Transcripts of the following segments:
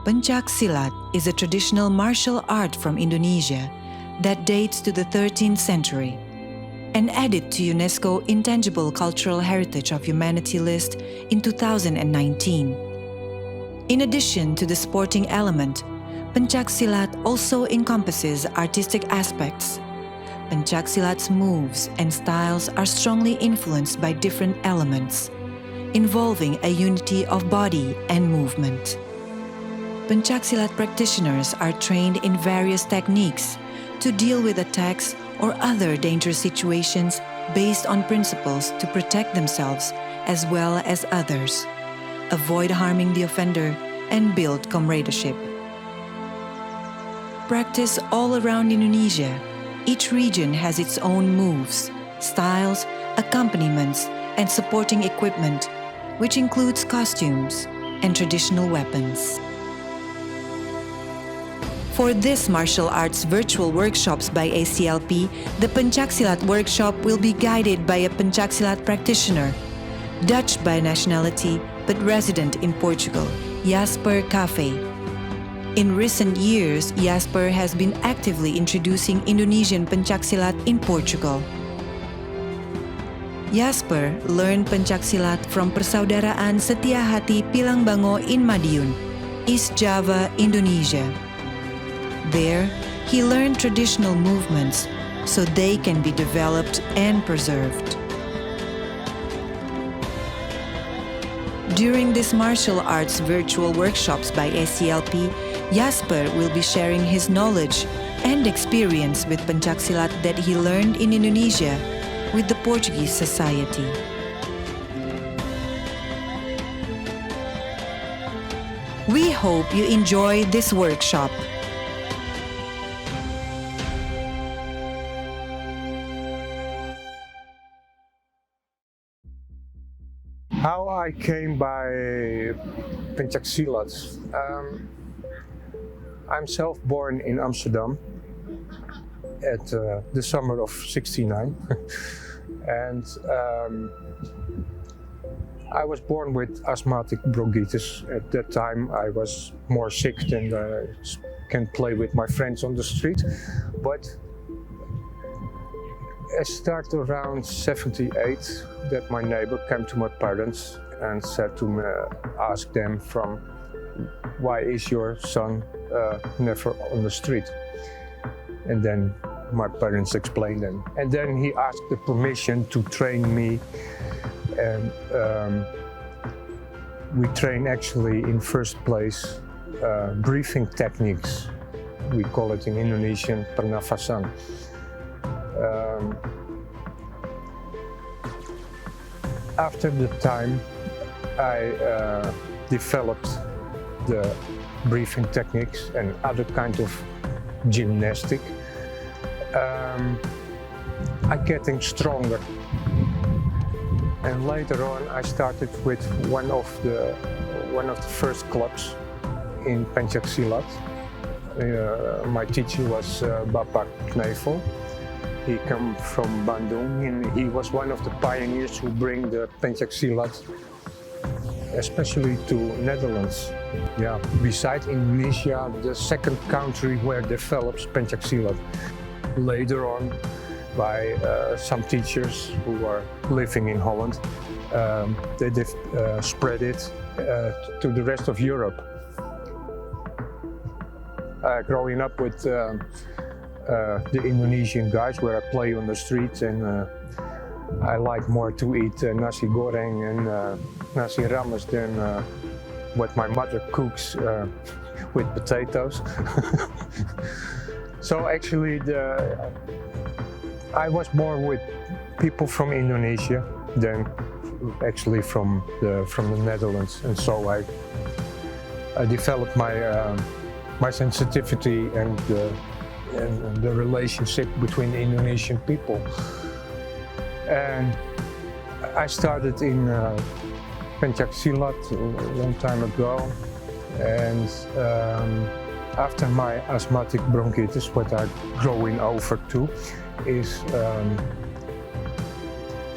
Pencak Silat is a traditional martial art from Indonesia that dates to the 13th century and added to UNESCO Intangible Cultural Heritage of Humanity list in 2019. In addition to the sporting element, Pencak Silat also encompasses artistic aspects. Pencak Silat's moves and styles are strongly influenced by different elements, involving a unity of body and movement. Pencak Silat practitioners are trained in various techniques to deal with attacks or other dangerous situations based on principles to protect themselves as well as others, avoid harming the offender, and build comradeship. Practiced all around Indonesia, each region has its own moves, styles, accompaniments, and supporting equipment, which includes costumes and traditional weapons. For this martial arts virtual workshops by ACLP, the Pencak Silat workshop will be guided by a Pencak Silat practitioner, Dutch by nationality but resident in Portugal, Jasper Cafe. In recent years, Jasper has been actively introducing Indonesian Pencak Silat in Portugal. Jasper learned Pencak Silat from Persaudaraan Setia Hati Pilangbango in Madiun, East Java, Indonesia. There, he learned traditional movements so they can be developed and preserved. During these martial arts virtual workshops by ACLP, Jasper will be sharing his knowledge and experience with Pencak Silat that he learned in Indonesia with the Portuguese society. We hope you enjoy this workshop. How I came by Pencak Silat. I'm self-born in Amsterdam at the summer of '69, and I was born with asthmatic bronchitis. At that time I was more sick than I can play with my friends on the street, but I started around '78 that my neighbor came to my parents and said to me, ask them from, why is your son never on the street? And then my parents explained them. And then he asked the permission to train me, and we train actually in first place breathing techniques. We call it in Indonesian pernafasan. After the time, I developed the breathing techniques and other kinds of gymnastic. I'm getting stronger, and later on I started with one of the first clubs in Pencak Silat. My teacher was Bapak Knevel. He came from Bandung, and he was one of the pioneers who bring the Pencak Silat, especially to Netherlands. Yeah, besides Indonesia, the second country where develops Pencak Silat. Later on, by some teachers who are living in Holland, they spread it to the rest of Europe. Growing up with the Indonesian guys where I play on the streets, and I like more to eat nasi goreng and nasi rames than what my mother cooks with potatoes. So actually I was more with people from Indonesia than actually from the Netherlands, and so I developed my sensitivity and the relationship between the Indonesian people. And I started in Pencak Silat a long time ago, and after my asthmatic bronchitis, what I'm growing over to is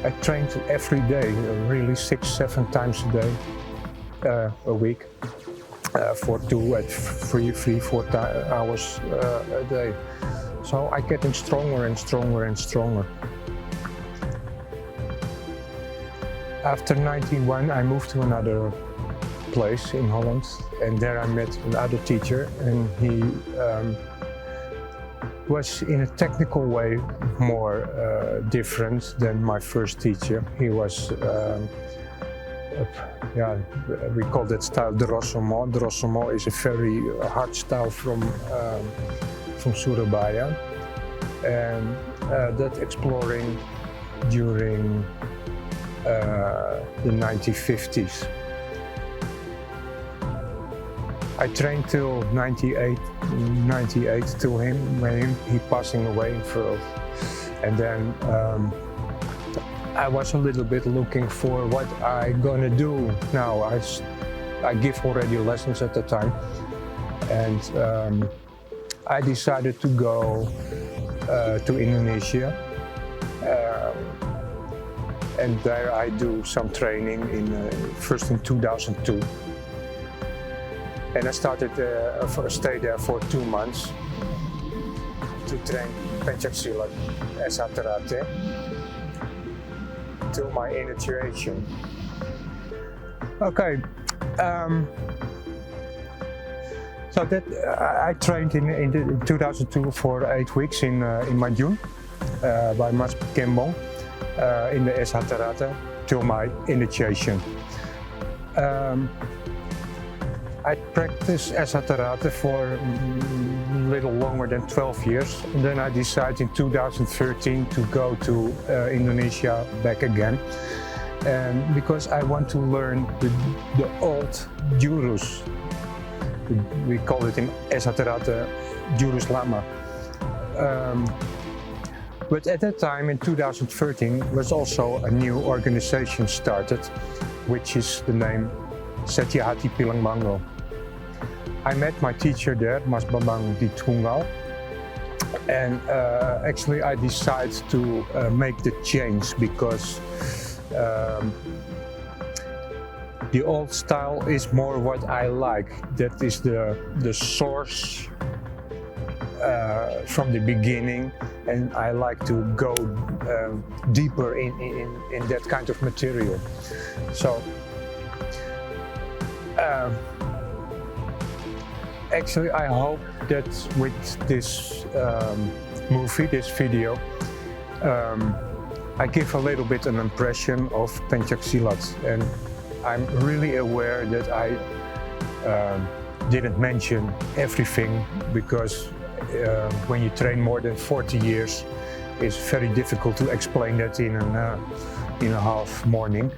I trained every day, really 6-7 times a day, a week. for 4 hours a day. So I'm getting stronger and stronger and stronger. After 91, I moved to another place in Holland, and there I met another teacher, and he was in a technical way more different than my first teacher. He was, we call that style de Rossomont. De Rossomont is a very hard style from Surabaya, and that exploring during the 1950s. I trained till 98 till him, when he passing away in Pearl. And then I was a little bit looking for what I gonna do now. I give already lessons at the time, and I decided to go to Indonesia, and there I do some training first in 2002. And I started stay there for 2 months to train Pencak Silat as a karate till my initiation. Okay, so that I trained in 2002 for 8 weeks in Madiun by Mas Kembangan in the SH Karate till my initiation. I practiced SH Karate for a little longer than 12 years, and then I decided in 2013 to go to Indonesia back again, and because I want to learn the old jurus. We call it in SH Karate jurus lama. But at that time in 2013 was also a new organization started, which is the name Setia-Hati Pilang Mango. I met my teacher there, Mas Bambang di Tunggal, and actually I decided to make the change because the old style is more what I like. That is the source from the beginning, and I like to go deeper in that kind of material. So actually I hope that with this movie, this video, I give a little bit an impression of Pencak Silat, and I'm really aware that I didn't mention everything, because when you train more than 40 years, it's very difficult to explain that in a half morning.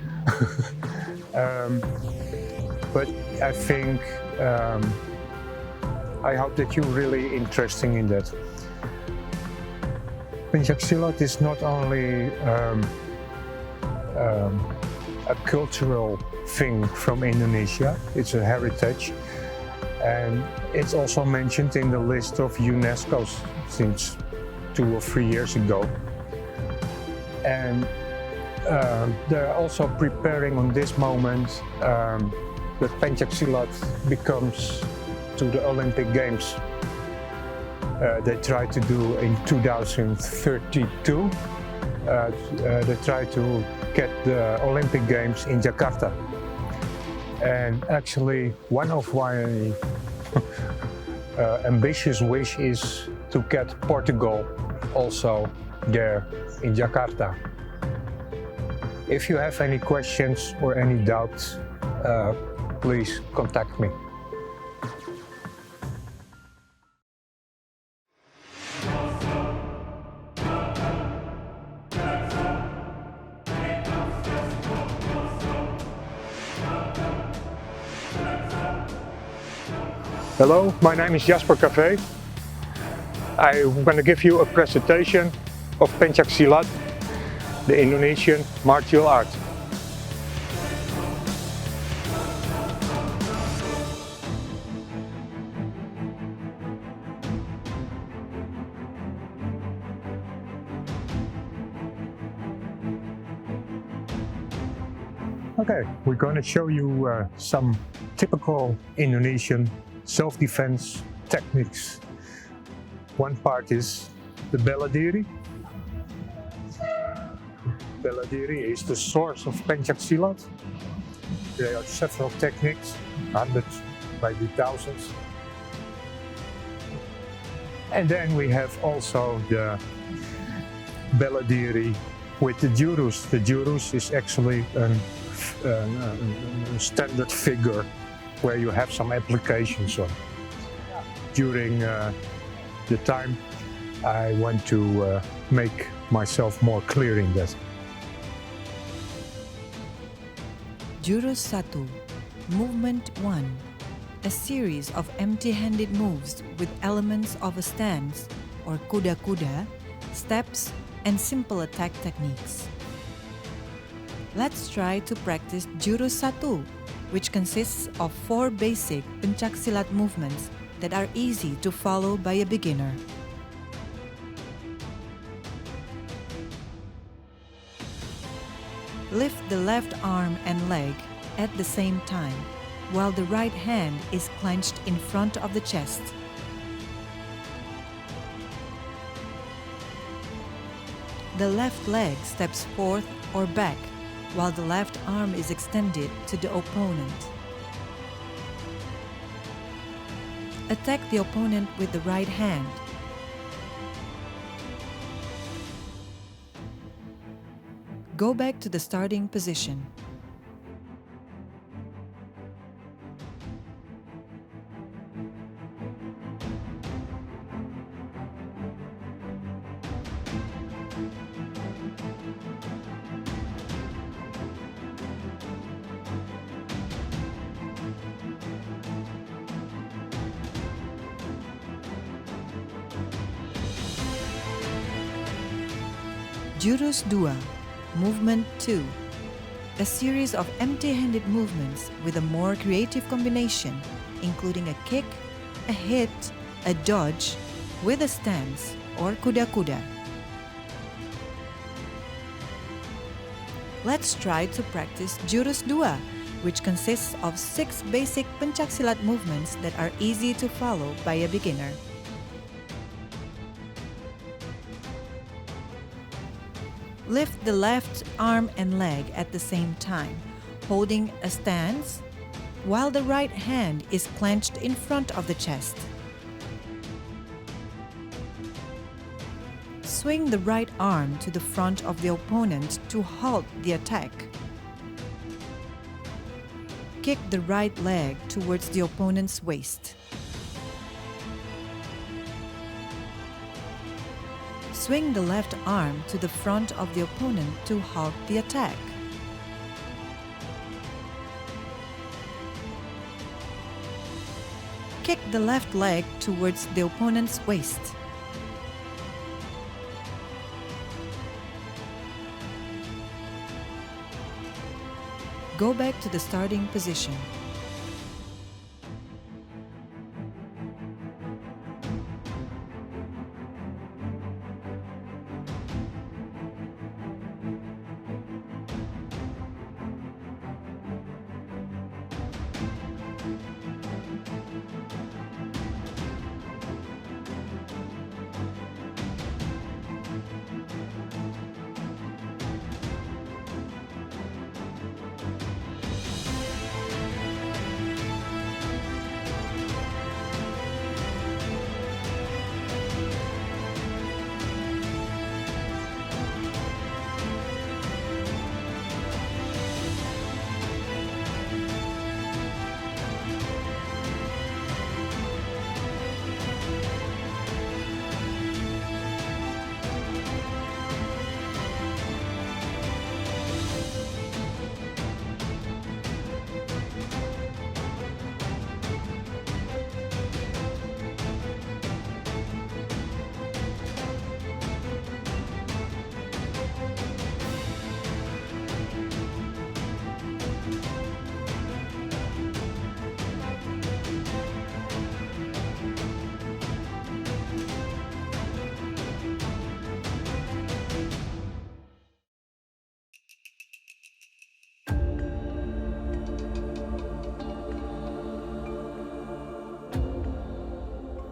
But I think I hope that you're really interested in that. Pencak Silat is not only a cultural thing from Indonesia, it's a heritage, and it's also mentioned in the list of UNESCO since 2 or 3 years ago. And they're also preparing on this moment that Pencak Silat becomes to the Olympic Games. They try to do in 2032. They try to get the Olympic Games in Jakarta. And actually, one of my ambitious wish is to get Portugal also there in Jakarta. If you have any questions or any doubts, please contact me. Hello, my name is Jasper. I'm going to give you a presentation of Pencak Silat, the Indonesian martial art. Okay, we're going to show you some typical Indonesian self-defense techniques. One part is the bela diri. Bela diri is the source of Pencak Silat. There are several techniques, hundreds, maybe thousands. And then we have also the bela diri with the jurus. The jurus is actually a standard figure where you have some applications on. During the time, I want to make myself more clear in that. Jurus 1. Movement 1. A series of empty-handed moves with elements of a stance or kuda-kuda, steps, and simple attack techniques. Let's try to practice Jurus 1, which consists of 4 basic Pencak Silat movements that are easy to follow by a beginner. Lift the left arm and leg at the same time, while the right hand is clenched in front of the chest. The left leg steps forth or back, while the left arm is extended to the opponent. Attack the opponent with the right hand. Go back to the starting position. Jurus 2. Movement 2. A series of empty-handed movements with a more creative combination, including a kick, a hit, a dodge, with a stance, or kuda-kuda. Let's try to practice Jurus 2, which consists of 6 basic Pencak Silat movements that are easy to follow by a beginner. Lift the left arm and leg at the same time, holding a stance, while the right hand is clenched in front of the chest. Swing the right arm to the front of the opponent to halt the attack. Kick the right leg towards the opponent's waist. Swing the left arm to the front of the opponent to halt the attack. Kick the left leg towards the opponent's waist. Go back to the starting position.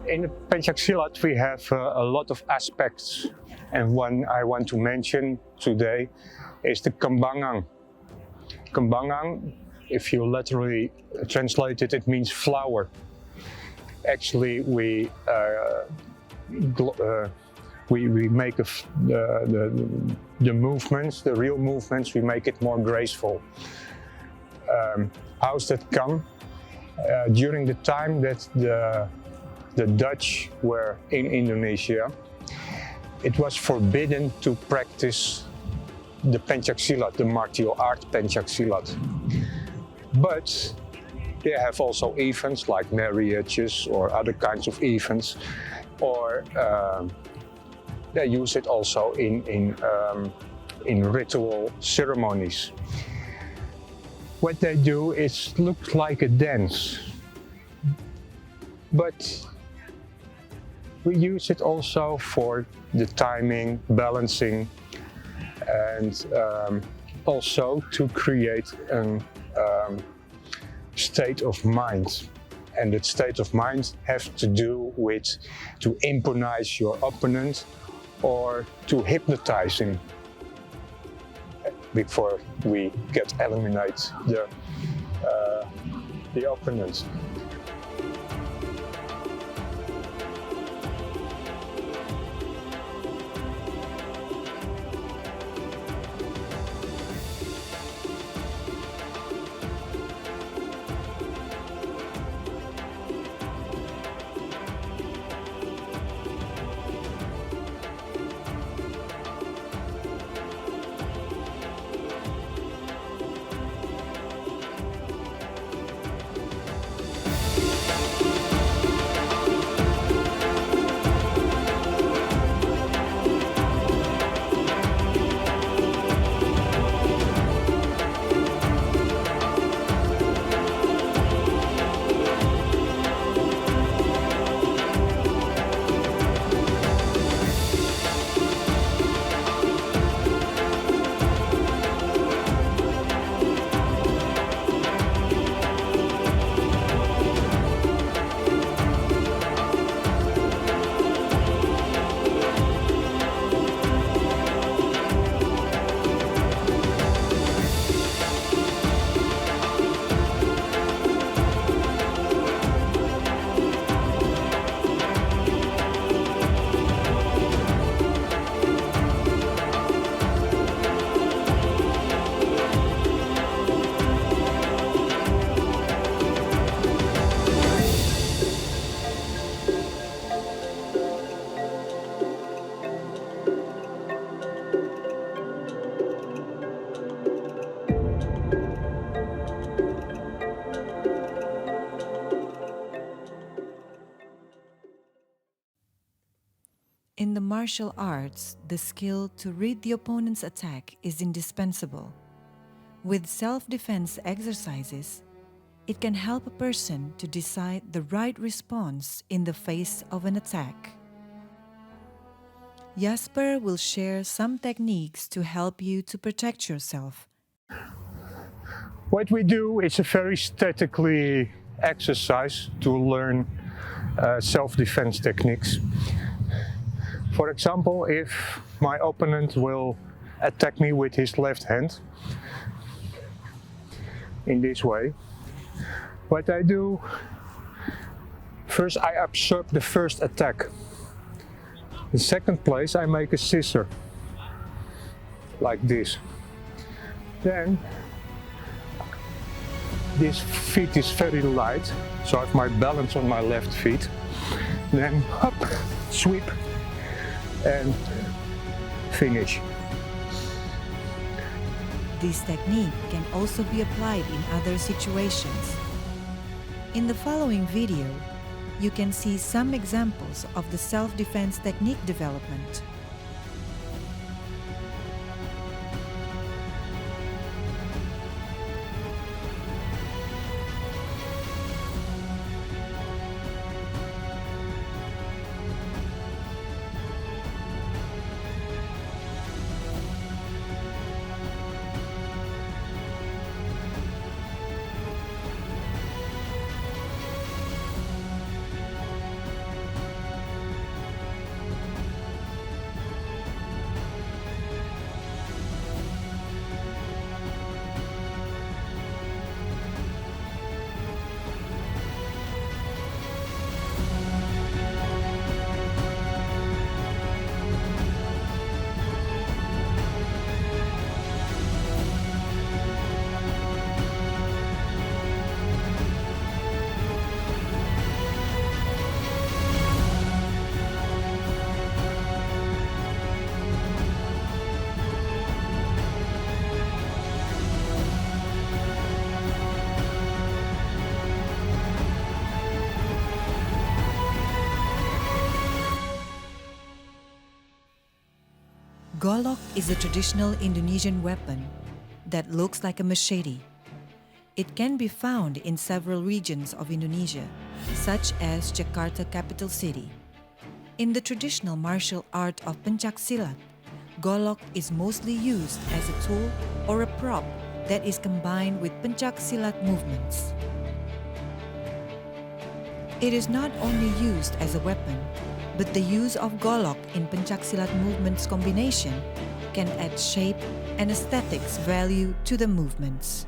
In the Pencak Silat we have a lot of aspects, and one I want to mention today is the Kembangan. Kembangan, if you literally translate it, it means flower. Actually, we make the movements, the real movements, we make it more graceful. How's that come? During the time that the Dutch were in Indonesia, it was forbidden to practice the Pencak Silat, the martial art Pencak Silat. But they have also events like marriages or other kinds of events, or they use it also in ritual ceremonies. What they do is look like a dance, but we use it also for the timing, balancing, and also to create a state of mind. And that state of mind has to do with to imponize your opponent or to hypnotize him before we eliminate the opponent. In the martial arts, the skill to read the opponent's attack is indispensable. With self-defense exercises, it can help a person to decide the right response in the face of an attack. Jasper will share some techniques to help you to protect yourself. What we do is a very statically exercise to learn self-defense techniques. For example, if my opponent will attack me with his left hand, in this way, what I do, first I absorb the first attack. In second place, I make a scissor, like this. Then, this feet is very light, so I have my balance on my left feet. Then, hop, sweep, and finish. This technique can also be applied in other situations. In the following video, you can see some examples of the self-defense technique development. Golok is a traditional Indonesian weapon that looks like a machete. It can be found in several regions of Indonesia, such as Jakarta, capital city. In the traditional martial art of Pencak Silat, Golok is mostly used as a tool or a prop that is combined with Pencak Silat movements. It is not only used as a weapon, but the use of Golok in Pencak Silat movements combination can add shape and aesthetics value to the movements.